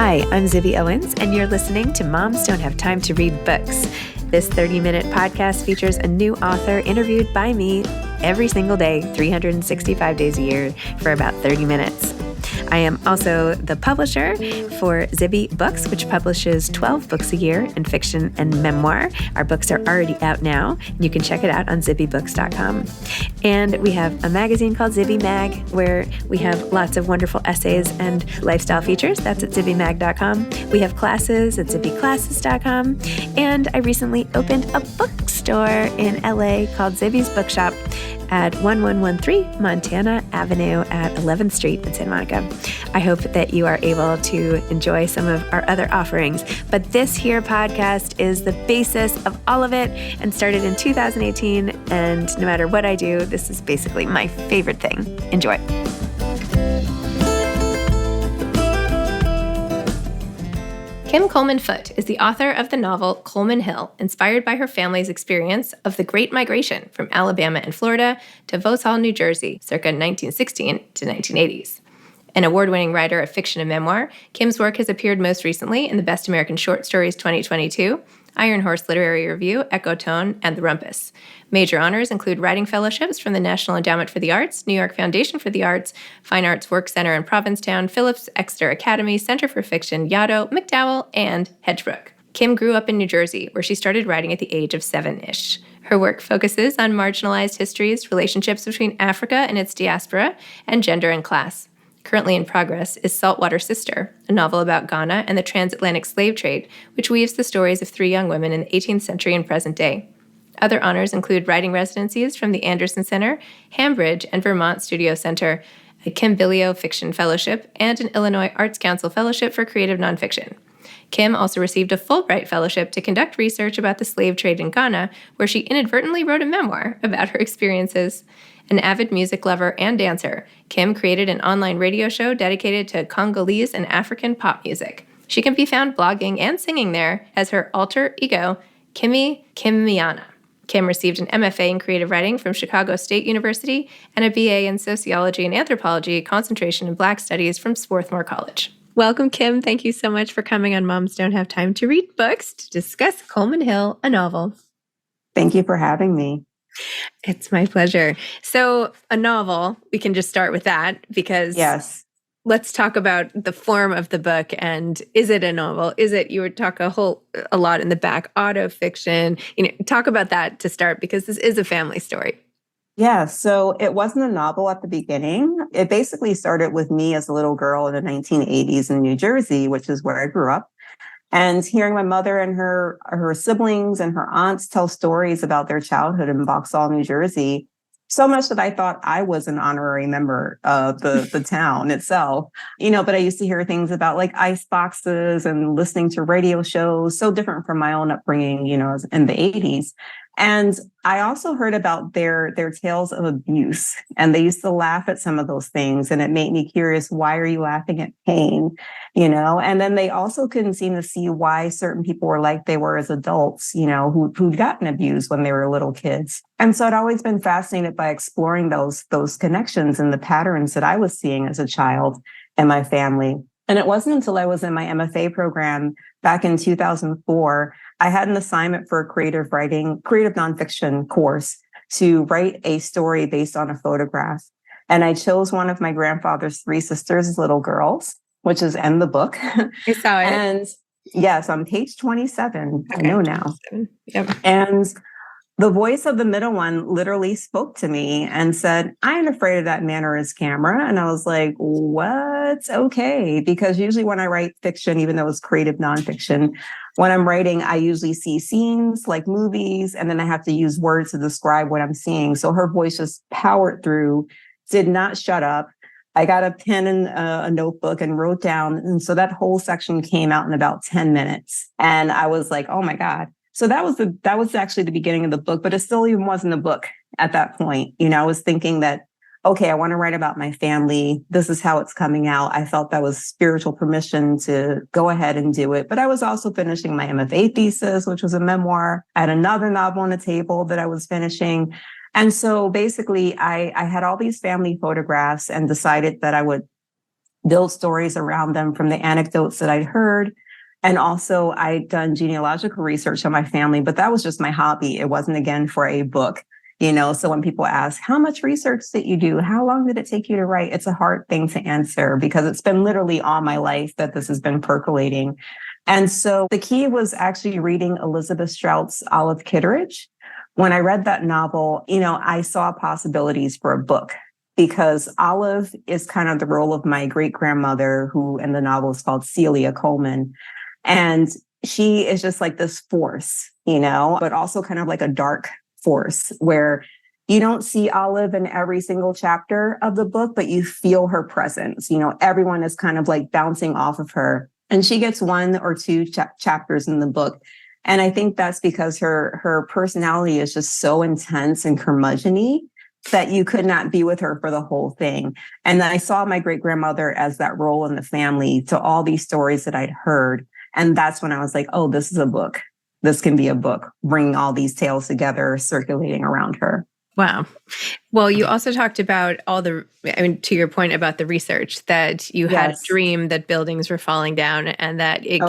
Hi, I'm Zibby Owens, and you're listening to Moms Don't Have Time to Read Books. This 30-minute podcast features a new author interviewed by me every single day, 365 days a year, for about 30 minutes. I am also the publisher for Zibby Books, which publishes 12 books a year in fiction and memoir. Our books are already out now. You can check it out on zibbybooks.com. And we have a magazine called Zibby Mag, where we have lots of wonderful essays and lifestyle features. That's at zibbymag.com. We have classes at zibbyclasses.com. And I recently opened a bookstore in LA called Zibby's Bookshop at 1113 Montana Avenue at 11th Street in Santa Monica. I hope that you are able to enjoy some of our other offerings. But this here podcast is the basis of all of it and started in 2018. And no matter what I do, this is basically my favorite thing. Enjoy. Kim Coleman Foote is the author of the novel Coleman Hill, inspired by her family's experience of the Great Migration from Alabama and Florida to Vauxhall, New Jersey, circa 1916 to 1980s. An award-winning writer of fiction and memoir, Kim's work has appeared most recently in the Best American Short Stories 2022, Iron Horse Literary Review, Echo Tone, and The Rumpus. Major honors include writing fellowships from the National Endowment for the Arts, New York Foundation for the Arts, Fine Arts Work Center in Provincetown, Phillips Exeter Academy, Center for Fiction, Yaddo, McDowell, and Hedgebrook. Kim grew up in New Jersey, where she started writing at the age of 7-ish. Her work focuses on marginalized histories, relationships between Africa and its diaspora, and gender and class. Currently in progress is Saltwater Sister, a novel about Ghana and the transatlantic slave trade, which weaves the stories of 3 young women in the 18th century and present day. Other honors include writing residencies from the Anderson Center, Hambridge, and Vermont Studio Center, a Kim Bilio Fiction Fellowship, and an Illinois Arts Council Fellowship for Creative Nonfiction. Kim also received a Fulbright Fellowship to conduct research about the slave trade in Ghana, where she inadvertently wrote a memoir about her experiences. An avid music lover and dancer, Kim created an online radio show dedicated to Congolese and African pop music. She can be found blogging and singing there as her alter ego, Kimmy Kimiana. Kim received an MFA in creative writing from Chicago State University and a BA in sociology and anthropology, concentration in Black studies from Swarthmore College. Welcome, Kim. Thank you so much for coming on Moms Don't Have Time to Read Books to discuss Coleman Hill, a novel. Thank you for having me. It's my pleasure. So a novel, we can just start with that because yes. Let's talk about the form of the book. And is it a novel? Is it, you would talk a lot in the back, autofiction, talk about that to start because this is a family story. Yeah, so it wasn't a novel at the beginning. It basically started with me as a little girl in the 1980s in New Jersey, which is where I grew up. And hearing my mother and her siblings and her aunts tell stories about their childhood in Vauxhall, New Jersey, so much that I thought I was an honorary member of the town itself. But I used to hear things about like ice boxes and listening to radio shows, so different from my own upbringing, in the 80s. And I also heard about their tales of abuse, and they used to laugh at some of those things. And it made me curious, why are you laughing at pain? And then they also couldn't seem to see why certain people were like they were as adults, who'd gotten abused when they were little kids. And so I'd always been fascinated by exploring those connections and the patterns that I was seeing as a child in my family. And it wasn't until I was in my MFA program back in 2004, I had an assignment for a creative nonfiction course to write a story based on a photograph. And I chose one of my grandfather's 3 sisters as little girls, which is in the book. I saw it. And yes, on page 27, okay. I know now. Yep. And the voice of the middle one literally spoke to me and said, I ain't afraid of that man or his camera. And I was like, what? Okay. Because usually when I write fiction, even though it's creative nonfiction, when I'm writing, I usually see scenes like movies, and then I have to use words to describe what I'm seeing. So her voice just powered through, did not shut up. I got a pen and a notebook and wrote down. And so that whole section came out in about 10 minutes. And I was like, oh my God. So that was actually the beginning of the book, but it still even wasn't a book at that point. I was thinking that, okay, I want to write about my family. This is how it's coming out. I felt that was spiritual permission to go ahead and do it. But I was also finishing my MFA thesis, which was a memoir. I had another novel on the table that I was finishing. And so basically I had all these family photographs and decided that I would build stories around them from the anecdotes that I'd heard. And also I'd done genealogical research on my family, but that was just my hobby. It wasn't, again, for a book. So when people ask, how much research did you do? How long did it take you to write? It's a hard thing to answer because it's been literally all my life that this has been percolating. And so the key was actually reading Elizabeth Strout's Olive Kitteridge. When I read that novel, I saw possibilities for a book because Olive is kind of the role of my great-grandmother, who in the novel is called Celia Coleman. And she is just like this force, but also kind of like a dark force where you don't see Olive in every single chapter of the book, but you feel her presence. Everyone is kind of like bouncing off of her. And she gets one or two chapters in the book. And I think that's because her personality is just so intense and curmudgeon-y that you could not be with her for the whole thing. And I saw my great-grandmother as that role in the family to all these stories that I'd heard. And that's when I was like, oh, this is a book. This can be a book, bringing all these tales together, circulating around her. Wow. Well, you also talked about to your point about the research, that you had a dream that buildings were falling down and that it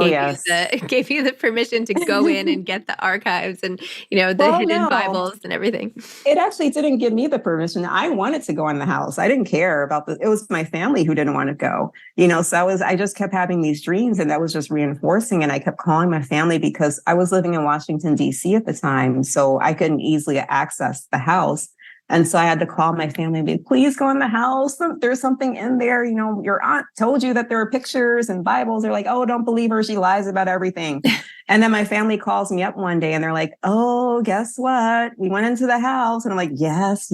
gave you the permission to go in and get the archives and, the hidden Bibles and everything. It actually didn't give me the permission. I wanted to go in the house. I didn't care about it was my family who didn't want to go, so I just kept having these dreams and that was just reinforcing. And I kept calling my family because I was living in Washington, D.C. at the time. So I couldn't easily access the house. And so I had to call my family and be, please go in the house. There's something in there. Your aunt told you that there are pictures and Bibles. They're like, oh, don't believe her. She lies about everything. And then my family calls me up one day and they're like, oh, guess what? We went into the house. And I'm like, yes.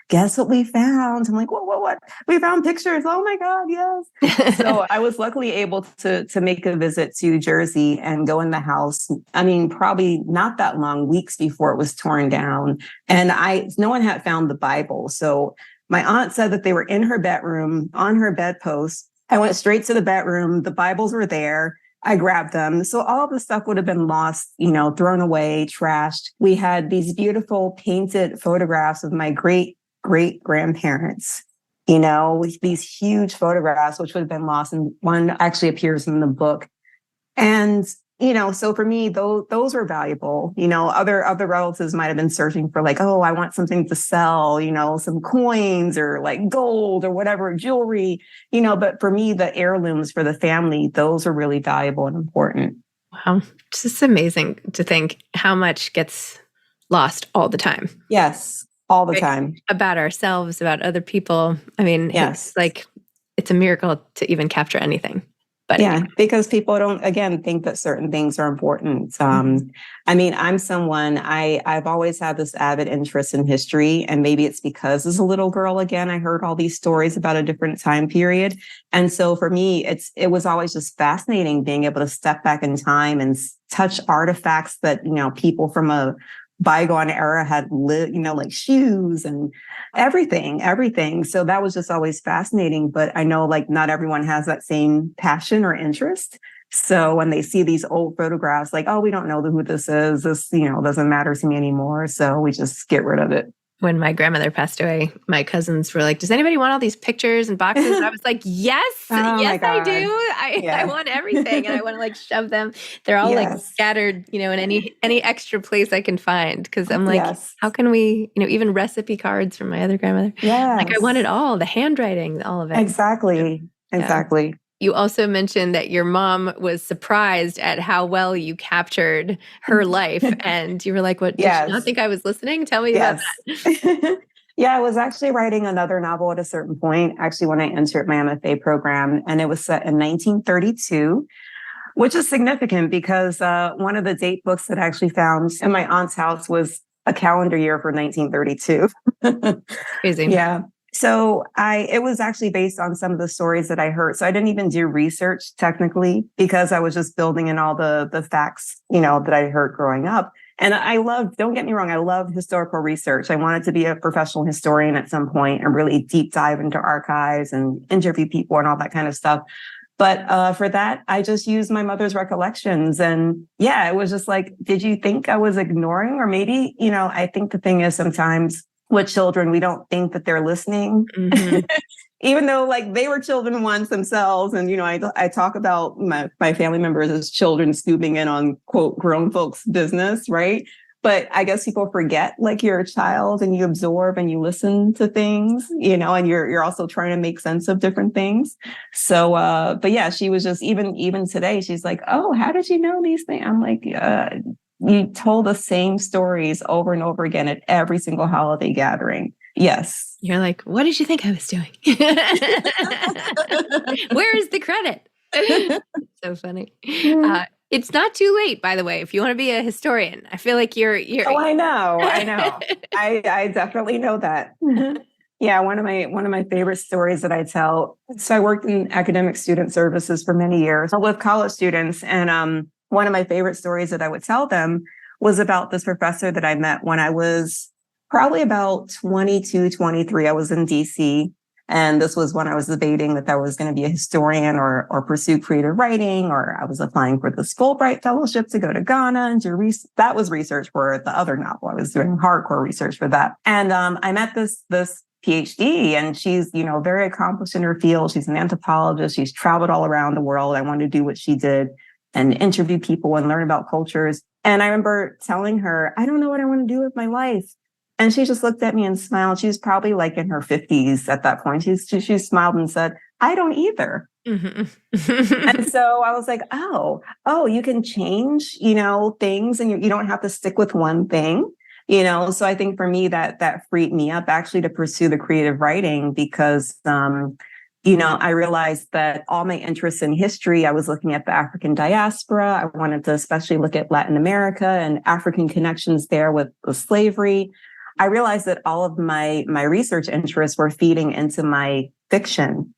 Guess what we found? I'm like, what? We found pictures. Oh my God, yes. So I was luckily able to make a visit to Jersey and go in the house. I mean, probably not that long, weeks before it was torn down. And no one had found the Bible. So my aunt said that they were in her bedroom on her bedpost. I went straight to the bedroom. The Bibles were there. I grabbed them. So all of the stuff would have been lost, thrown away, trashed. We had these beautiful painted photographs of my great-great-grandparents, with these huge photographs, which would have been lost. And one actually appears in the book. And so for me, those were valuable. Other relatives might have been searching for like, oh, I want something to sell, some coins or like gold or whatever, jewelry, but for me, the heirlooms for the family, those are really valuable and important. Wow. It's just amazing to think how much gets lost all the time. Yes, all the time. About ourselves, about other people. I mean, yes. It's a miracle to even capture anything. But yeah, because people don't, again, think that certain things are important. I mean, I'm someone, I've always had this avid interest in history, and maybe it's because as a little girl, again, I heard all these stories about a different time period. And so for me, it was always just fascinating being able to step back in time and touch artifacts that, people from a bygone era had lived, like shoes and everything. So that was just always fascinating. But I know like not everyone has that same passion or interest. So when they see these old photographs, like, oh, we don't know who this is. This, doesn't matter to me anymore. So we just get rid of it. When my grandmother passed away, my cousins were like, does anybody want all these pictures and boxes? And I was like, yes, yes, I do. I want everything. And I want to like shove them. They're all like scattered, in any extra place I can find. Cause I'm like, how can we, even recipe cards from my other grandmother. Yeah. Like I want it all, the handwriting, all of it. Exactly. You also mentioned that your mom was surprised at how well you captured her life. And you were like, what, did you not think I was listening? Tell me about that. Yeah, I was actually writing another novel at a certain point, actually when I entered my MFA program, and it was set in 1932, which is significant because one of the date books that I actually found in my aunt's house was a calendar year for 1932. Crazy. Yeah. So it was actually based on some of the stories that I heard. So I didn't even do research technically because I was just building in all the facts, that I heard growing up. And don't get me wrong, I love historical research. I wanted to be a professional historian at some point and really deep dive into archives and interview people and all that kind of stuff. But for that, I just used my mother's recollections. And yeah, it was just like, did you think I was ignoring? Or maybe, I think the thing is sometimes with children, we don't think that they're listening. Mm-hmm. even though like they were children once themselves. And, I talk about my family members as children snooping in on quote grown folks business. Right. But I guess people forget like you're a child and you absorb and you listen to things, and you're also trying to make sense of different things. So, but yeah, she was just even today, she's like, oh, how did you know these things? I'm like, you told the same stories over and over again at every single holiday gathering. Yes. You're like, what did you think I was doing? Where is the credit? So funny. It's not too late, by the way, if you want to be a historian. I feel like you're. Oh, I know. I definitely know that. Yeah, one of my favorite stories that I tell. So I worked in academic student services for many years with college students, and one of my favorite stories that I would tell them was about this professor that I met when I was probably about 22, 23. I was in DC. And this was when I was debating that I was going to be a historian or pursue creative writing, or I was applying for the Fulbright Fellowship to go to Ghana and do that was research for the other novel. I was doing hardcore research for that. And I met this PhD, and she's, very accomplished in her field. She's an anthropologist. She's traveled all around the world. I wanted to do what she did and interview people and learn about cultures. And I remember telling her, I don't know what I want to do with my life. And she just looked at me and smiled. She was probably like in her 50s at that point. She smiled and said, I don't either. Mm-hmm. And so I was like, oh, you can change, things, and you don't have to stick with one thing, So I think for me that freed me up actually to pursue the creative writing because, I realized that all my interests in history, I was looking at the African diaspora. I wanted to especially look at Latin America and African connections there with slavery. I realized that all of my research interests were feeding into my fiction,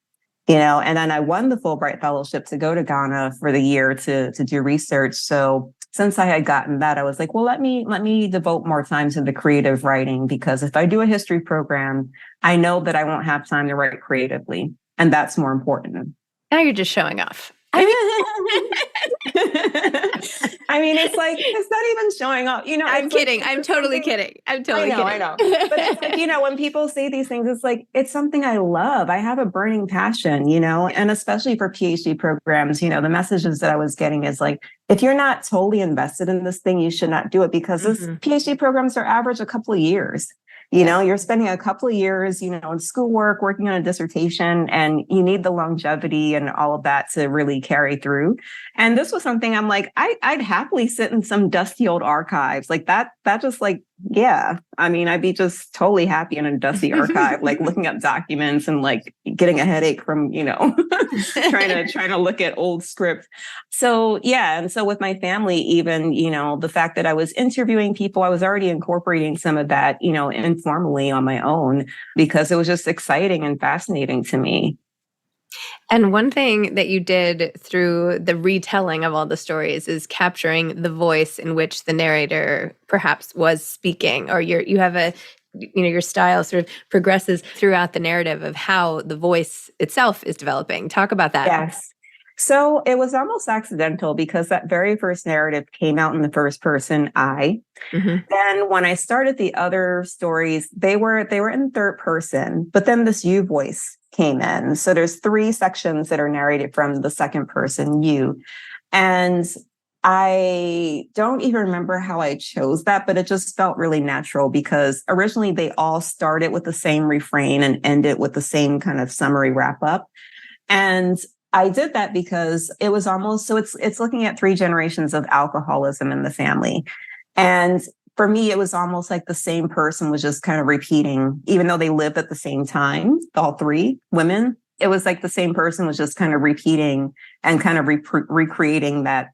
and then I won the Fulbright Fellowship to go to Ghana for the year to do research. So since I had gotten that, I was like, well, let me devote more time to the creative writing, because if I do a history program, I know that I won't have time to write creatively. And that's more important. Now you're just showing off. I mean, it's like, it's not even showing up, I'm kidding. Like, I'm totally kidding. I'm totally kidding. I know. But it's like, when people say these things, it's like, it's something I love. I have a burning passion, and especially for PhD programs, the messages that I was getting is like, if you're not totally invested in this thing, you should not do it, because this PhD programs are average a couple of years. You're spending a couple of years, in schoolwork, working on a dissertation, and you need the longevity and all of that to really carry through. And this was something I'm like, I'd happily sit in some dusty old archives like that. That just like, yeah, I mean, I'd be just totally happy in a dusty archive, like looking up documents and like getting a headache from, trying to look at old script. So, yeah. And so with my family, even, the fact that I was interviewing people, I was already incorporating some of that, informally on my own, because it was just exciting and fascinating to me. And one thing that you did through the retelling of all the stories is capturing the voice in which the narrator perhaps was speaking, or you have your style sort of progresses throughout the narrative of how the voice itself is developing. Talk about that. Yes. So it was almost accidental, because that very first narrative came out in the first person, I. Mm-hmm. Then when I started the other stories, they were in third person, but then this you voice came in. So there's 3 sections that are narrated from the second person, you. And I don't even remember how I chose that, but it just felt really natural, because originally they all started with the same refrain and ended with the same kind of summary wrap up. And I did that because it was almost, so it's looking at 3 generations of alcoholism in the family. And for me, it was almost like the same person was just kind of repeating, even though they lived at the same time, all 3 women. It was like the same person was just kind of repeating and kind of recreating that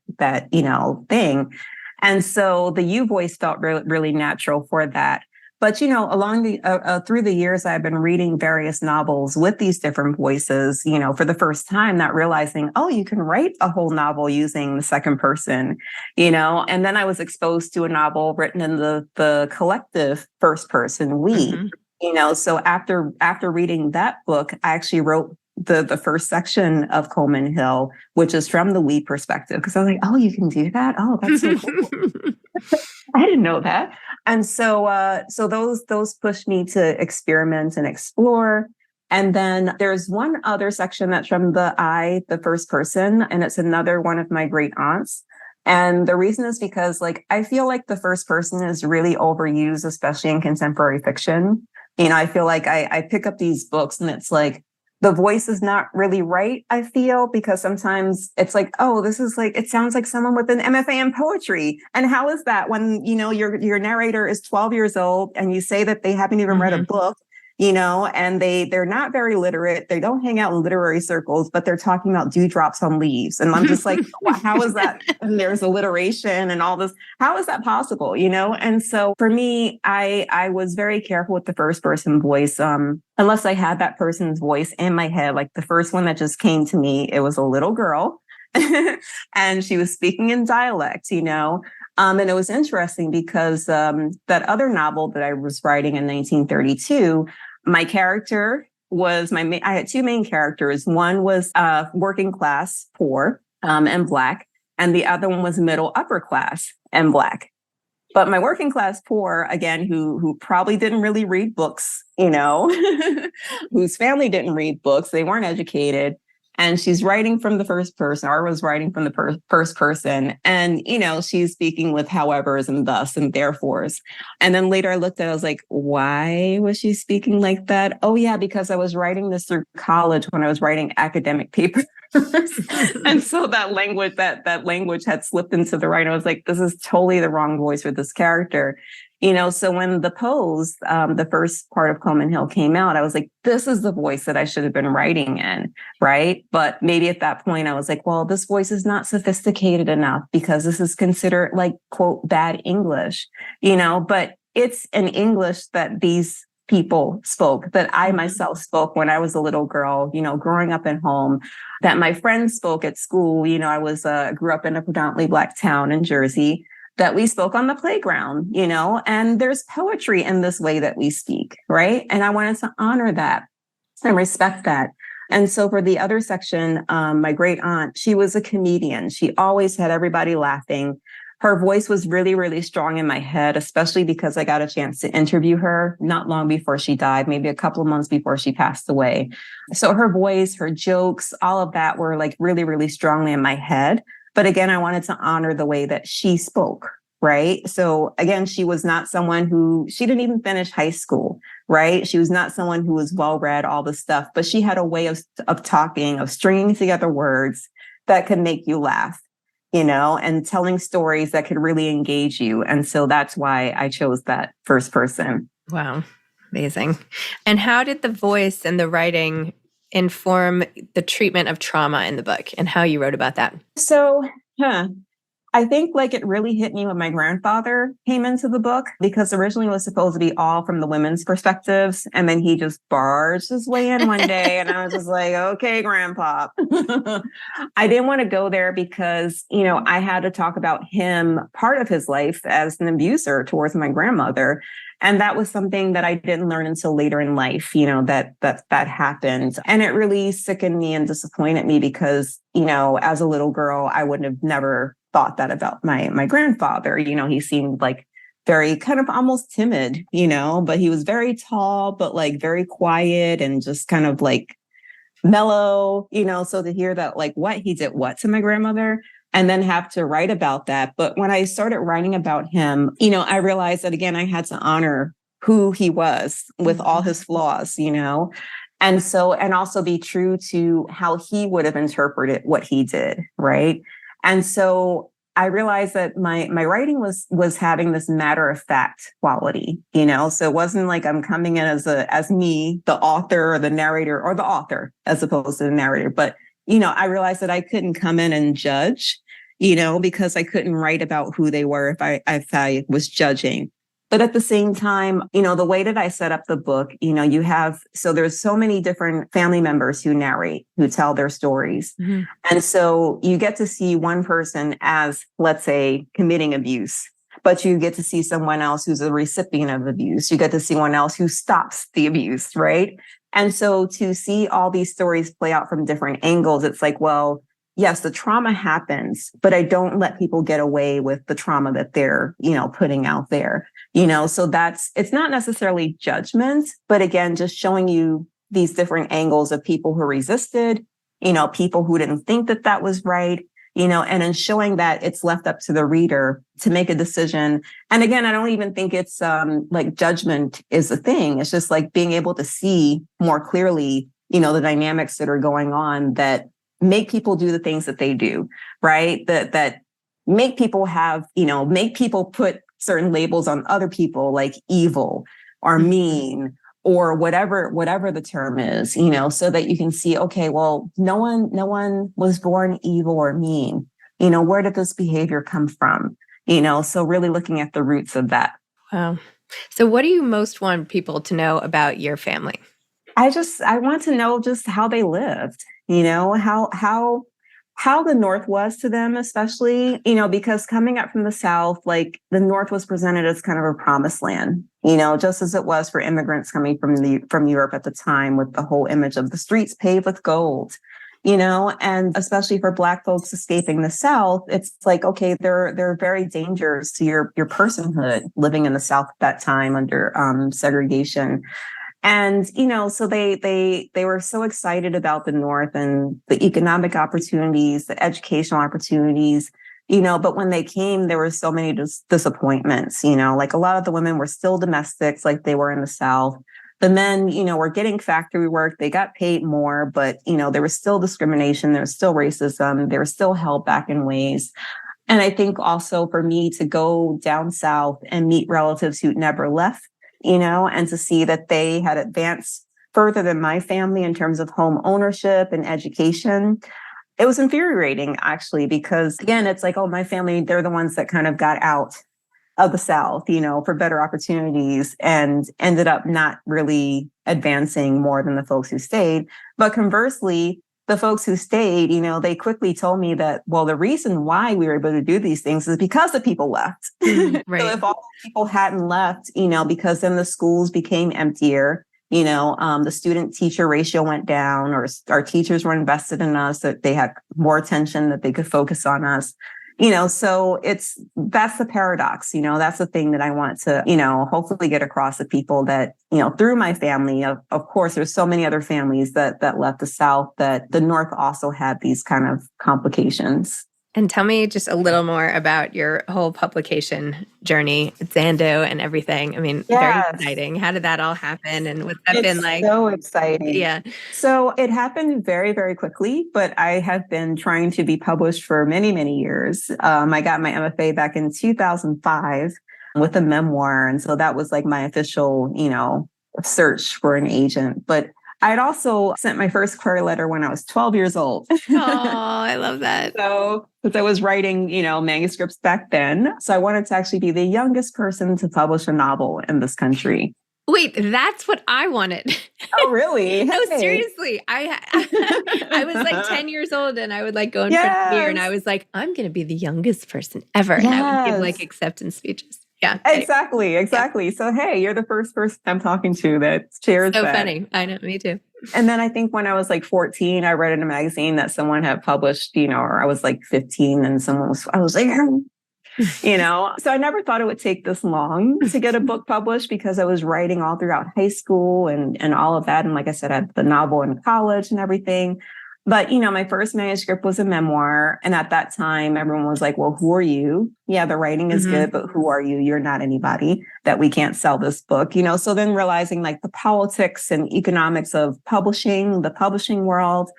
thing. And so the you voice felt really, really natural for that. But, along through the years, I've been reading various novels with these different voices, for the first time, not realizing, oh, you can write a whole novel using the second person, and then I was exposed to a novel written in the collective first person, we, so after reading that book, I actually wrote the first section of Coleman Hill, which is from the we perspective, because I was like, oh, you can do that. Oh, that's so cool. I didn't know that. And so those pushed me to experiment and explore. And then there's one other section that's from the first person, and it's another one of my great aunts. And the reason is because, like, I feel like the first person is really overused, especially in contemporary fiction. I feel like I pick up these books and it's like the voice is not really right, I feel, because sometimes it's like, oh, this is like, it sounds like someone with an MFA in poetry. And how is that when, your narrator is 12 years old and you say that they haven't even read a book? And they're not very literate. They don't hang out in literary circles, but they're talking about dewdrops on leaves. And I'm just like, how is that? And there's alliteration and all this. How is that possible? And so for me, I was very careful with the first person voice. Unless I had that person's voice in my head, like the first one that just came to me, it was a little girl and she was speaking in dialect, and it was interesting because that other novel that I was writing in 1932, my character was I had two main characters. One was working class, poor, and Black, and the other one was middle upper class and Black. But my working class poor, again, who probably didn't really read books, whose family didn't read books, they weren't educated. And she's writing from the first person, or was writing from the first person. And, she's speaking with howevers and thus and therefores. And then later I looked at it, I was like, why was she speaking like that? Oh, yeah, because I was writing this through college when I was writing academic papers. And so that language had slipped into the writing. I was like, this is totally the wrong voice for this character. So when the pose, the first part of Coleman Hill came out, I was like, this is the voice that I should have been writing in, right? But maybe at that point I was like, well, this voice is not sophisticated enough because this is considered like, quote, bad English, but it's an English that these people spoke, that I myself spoke when I was a little girl, growing up at home, that my friends spoke at school. I grew up in a predominantly Black town in Jersey, that we spoke on the playground, and there's poetry in this way that we speak, right? And I wanted to honor that and respect that. And so for the other section, my great aunt, she was a comedian. She always had everybody laughing. Her voice was really, really strong in my head, especially because I got a chance to interview her not long before she died, maybe a couple of months before she passed away. So her voice, her jokes, all of that were like really, really strongly in my head. But again, I wanted to honor the way that she spoke, right? So again, she was not someone she didn't even finish high school, right? She was not someone who was well-read, all this stuff, but she had a way of talking, of stringing together words that could make you laugh, and telling stories that could really engage you. And so that's why I chose that first person. Wow. Amazing. And how did the voice and the writing inform the treatment of trauma in the book and how you wrote about that? So, I think like it really hit me when my grandfather came into the book, because originally it was supposed to be all from the women's perspectives. And then he just barged his way in one day. And I was just like, okay, Grandpa. I didn't want to go there because, I had to talk about him, part of his life as an abuser towards my grandmother. And that was something that I didn't learn until later in life, that happened. And it really sickened me and disappointed me because, as a little girl, I would have never thought that about my grandfather. He seemed like very kind of almost timid, but he was very tall, but like very quiet and just kind of like mellow, so to hear that, like he did what to my grandmother, and then have to write about that. But when I started writing about him, I realized that, again, I had to honor who he was with all his flaws, and so, and also be true to how he would have interpreted what he did. Right. And so I realized that my writing was having this matter of fact quality, so it wasn't like I'm coming in as me, the author or the narrator, or the author as opposed to the narrator. But, I realized that I couldn't come in and judge, because I couldn't write about who they were if I was judging. But at the same time, the way that I set up the book, so there's so many different family members who narrate, who tell their stories. Mm-hmm. And so you get to see one person as, let's say, committing abuse, but you get to see someone else who's a recipient of abuse. You get to see someone else who stops the abuse, right? And so to see all these stories play out from different angles, it's like, well, yes, the trauma happens, but I don't let people get away with the trauma that they're, putting out there. So it's not necessarily judgment, but again, just showing you these different angles of people who resisted, people who didn't think that that was right, and in showing that it's left up to the reader to make a decision. And again, I don't even think it's like judgment is a thing. It's just like being able to see more clearly, the dynamics that are going on that make people do the things that they do, right? That make people have, make people put certain labels on other people like evil or mean or whatever the term is, so that you can see, okay, well, no one was born evil or mean. Where did this behavior come from? So really looking at the roots of that. Wow. So what do you most want people to know about your family? I want to know just how they lived, how the North was to them, especially, because coming up from the South, like the North was presented as kind of a promised land, just as it was for immigrants coming from Europe at the time, with the whole image of the streets paved with gold, and especially for Black folks escaping the South, it's like, okay, there are very dangers to your personhood living in the South at that time under segregation. And, so they were so excited about the North and the economic opportunities, the educational opportunities, but when they came, there were so many disappointments, like a lot of the women were still domestics like they were in the South. The men, were getting factory work. They got paid more, but, there was still discrimination. There was still racism. They were still held back in ways. And I think also for me to go down South and meet relatives who'd never left, and to see that they had advanced further than my family in terms of home ownership and education. It was infuriating, actually, because again, it's like, oh, my family, they're the ones that kind of got out of the South, for better opportunities and ended up not really advancing more than the folks who stayed. But conversely, the folks who stayed, they quickly told me that, well, the reason why we were able to do these things is because the people left. Right. So if all the people hadn't left, because then the schools became emptier, the student teacher ratio went down, or our teachers were invested in us, that they had more attention, that they could focus on us. So that's the paradox, that's the thing that I want to, hopefully get across to people that, through my family, of course, there's so many other families that left the South, that the North also had these kind of complications. And tell me just a little more about your whole publication journey at Zando and everything. I mean, very exciting. How did that all happen? And what's that been like? So exciting. Yeah. So it happened very, very quickly, but I have been trying to be published for many, many years. I got my MFA back in 2005 with a memoir. And so that was like my official, search for an agent. But I'd also sent my first query letter when I was 12 years old. Oh, I love that. So, because I was writing, manuscripts back then. So I wanted to actually be the youngest person to publish a novel in this country. Wait, that's what I wanted. Oh, really? No, seriously. I was like 10 years old and I would like go in front of the mirror and I was like, I'm going to be the youngest person ever. And I would give like acceptance speeches. Yeah. Exactly. Yeah. So, hey, you're the first person I'm talking to that shares that. So funny. I know. Me too. And then I think when I was like 14, I read in a magazine that someone had published, or I was like 15 and I was like, so I never thought it would take this long to get a book published, because I was writing all throughout high school and all of that. And like I said, I had the novel in college and everything. But, my first manuscript was a memoir. And at that time, everyone was like, well, who are you? Yeah, the writing is good, but who are you? You're not anybody, that we can't sell this book, So then realizing like the politics and economics of publishing, the publishing world.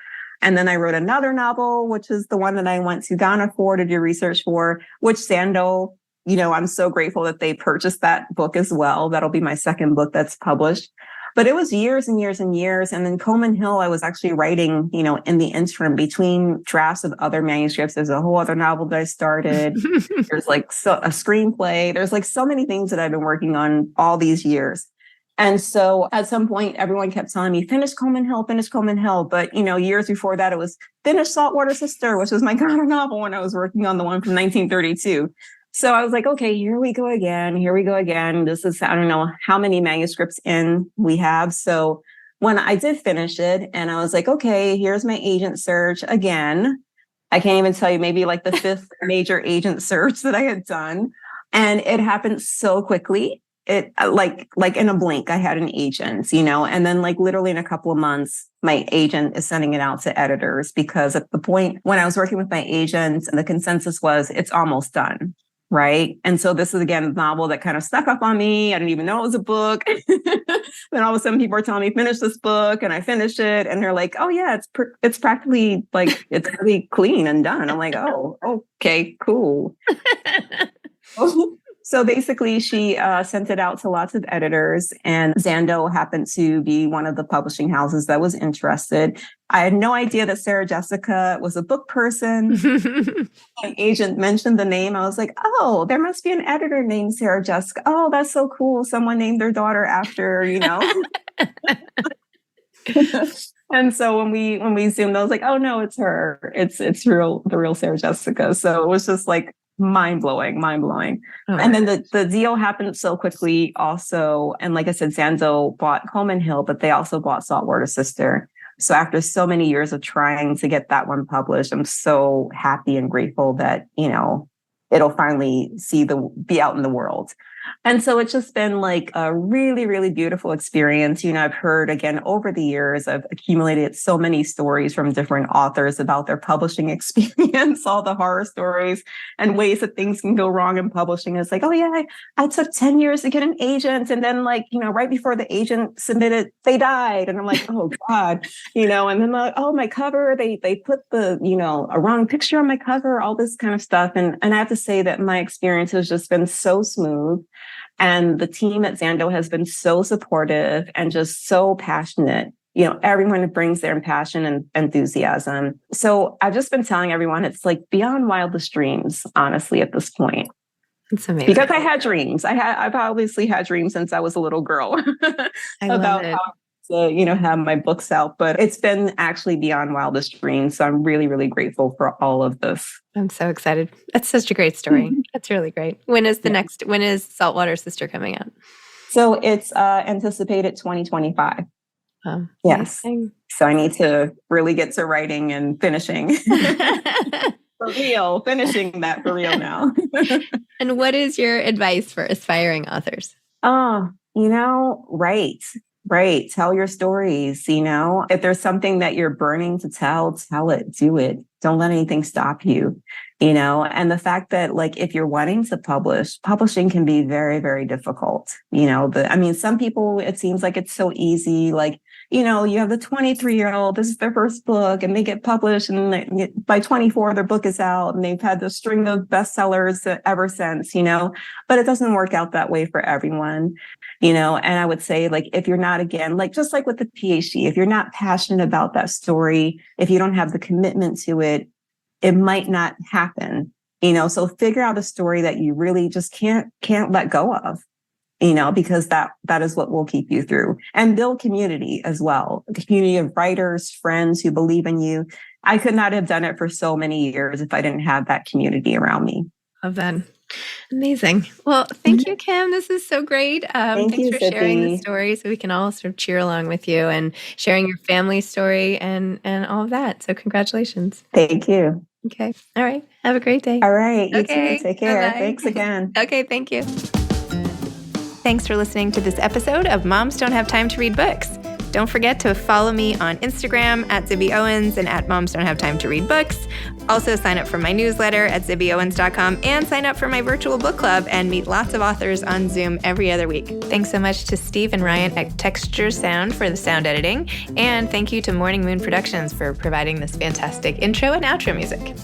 And then I wrote another novel, which is the one that I went to Ghana for to do research for, which Zando, I'm so grateful that they purchased that book as well. That'll be my second book that's published. But it was years and years and years. And then Coleman Hill, I was actually writing, in the interim between drafts of other manuscripts. There's a whole other novel that I started. There's like a screenplay. There's like so many things that I've been working on all these years. And so at some point, everyone kept telling me, finish Coleman Hill, finish Coleman Hill. But, years before that, it was finish Saltwater Sister, which was my Ghana novel when I was working on the one from 1932. So I was like, okay, here we go again. This is, I don't know how many manuscripts in we have. So when I did finish it and I was like, okay, here's my agent search again. I can't even tell you, maybe like the fifth major agent search that I had done. And it happened so quickly. it like in a blink, I had an agent, and then like literally in a couple of months, my agent is sending it out to editors because at the point when I was working with my agent, the consensus was it's almost done. Right. And so this is, again, a novel that kind of snuck up on me. I didn't even know it was a book. Then all of a sudden people are telling me, finish this book. And I finished it. And they're like, oh, yeah, it's practically like it's really clean and done. I'm like, oh, okay, cool. So basically, she sent it out to lots of editors, and Zando happened to be one of the publishing houses that was interested. I had no idea that Sarah Jessica was a book person. My agent mentioned the name. I was like, oh, there must be an editor named Sarah Jessica. Oh, that's so cool. Someone named their daughter after, And so when we zoomed, I was like, oh no, it's her. It's the real Sarah Jessica. So it was just like mind blowing. Oh, and then the deal happened so quickly also. And like I said, Zando bought Coleman Hill, but they also bought Saltwater Sister. So after so many years of trying to get that one published, I'm so happy and grateful that, it'll finally be out in the world. And so it's just been like a really, really beautiful experience. I've heard, again, over the years, I've accumulated so many stories from different authors about their publishing experience, all the horror stories and ways that things can go wrong in publishing. It's like, oh yeah, I took 10 years to get an agent. And then right before the agent submitted, they died. And I'm like, oh God, and then my cover, they put the, a wrong picture on my cover, all this kind of stuff. And I have to say that my experience has just been so smooth. And the team at Zando has been so supportive and just so passionate. Everyone brings their passion and enthusiasm. So I've just been telling everyone it's like beyond wildest dreams, honestly, at this point. It's amazing. Because I had dreams. I've obviously had dreams since I was a little girl about how to, have my books out. But it's been actually beyond wildest dreams. So I'm really, really grateful for all of this. I'm so excited. That's such a great story. That's really great. When is when is Saltwater Sister coming out? So it's anticipated 2025. Yes. Amazing. So I need to really get to writing and finishing. For real, finishing that for real now. And what is your advice for aspiring authors? Right. Tell your stories, if there's something that you're burning to tell it, do it. Don't let anything stop you, and the fact that if you're wanting to publishing can be very, very difficult. Some people, it seems like it's so easy. You have the 23-year-old, this is their first book and they get published and by 24, their book is out and they've had the string of bestsellers ever since, but it doesn't work out that way for everyone, and I would say if you're not, again, just like with the PhD, if you're not passionate about that story, if you don't have the commitment to it, it might not happen, so figure out a story that you really just can't let go of. Because that is what will keep you through, and build community as well. A community of writers, friends who believe in you. I could not have done it for so many years if I didn't have that community around me. Love that. Amazing. Well, thank you, Kim. This is so great. Thanks for sharing the story so we can all sort of cheer along with you and sharing your family story and all of that. So congratulations. Thank you. Okay. All right. Have a great day. All right. You too. Take care. Bye-bye. Thanks again. Okay. Thank you. Thanks for listening to this episode of Moms Don't Have Time to Read Books. Don't forget to follow me on Instagram at Zibby Owens and at Moms Don't Have Time to Read Books. Also sign up for my newsletter at zibbyowens.com and sign up for my virtual book club and meet lots of authors on Zoom every other week. Thanks so much to Steve and Ryan at Texture Sound for the sound editing. And thank you to Morning Moon Productions for providing this fantastic intro and outro music.